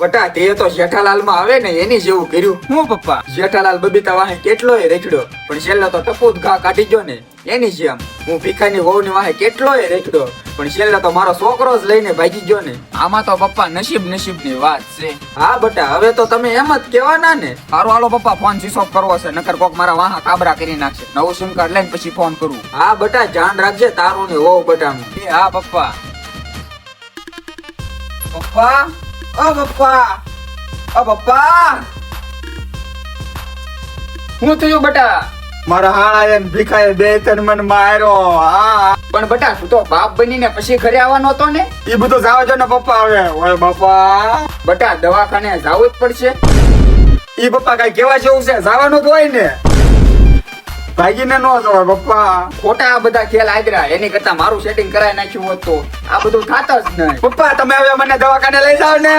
બટા તે તો જેઠાલાલ માં આવે ને એની જેવું કર્યું. હું પપ્પા? જેઠાલાલ બબીતા વાહે કેટલોય રેખડ્યો પણ છેલ્લે તો ટપુ જ ઘા કાઢી ગયો ને એની જેમ. હું ભીખાની વહુની વાહે કેટલોય રેખડ્યો પણ છેલ્લે તો મારો છોકરો જ લઈને ભાગી ગયો ને. આમાં તો પપ્પા નસીબની વાત છે. હા બટા હવે તો તમે એમ જ કહેવાના ને. સારું હાલો પપ્પા, ફોન સ્વિચ ઓફ કરવો છે, નકર કોક મારા વાહા કાબરા કરી નાખશે. નવું સિમ કાર્ડ લઈને પછી ફોન કરું. હા બટા ધ્યાન રાખજે તારું ને વહુ બટાનું. એ હા પપ્પા. પપ્પા ઓ પપ્પા ઓ પપ્પા. હું થયું બટા? મારા હાળા એમ ભીખાએ બે ત્રણ મન માર્યો. હા પણ બટા તું તો બાપ બનીને પછી ઘરે આવવાનો હતો ને. એ બધું જાવ જો ને પપ્પા. હવે ઓય બાપા બટા દવાખાને જવું જ પડશે. ઈ પપ્પા કઈ કેવા જેવું છે? જવાનું જ હોય ને, ભાગીને નો જવાય પપ્પા. ખોટા આ બધા ખેલ આદરા, એની કરતા મારું સેટિંગ કરાવી નાખ્યું હોત તો આ બધું થાત જ નહીં. પપ્પા તમે હવે મને દવાખાને લઈ જાવ ને.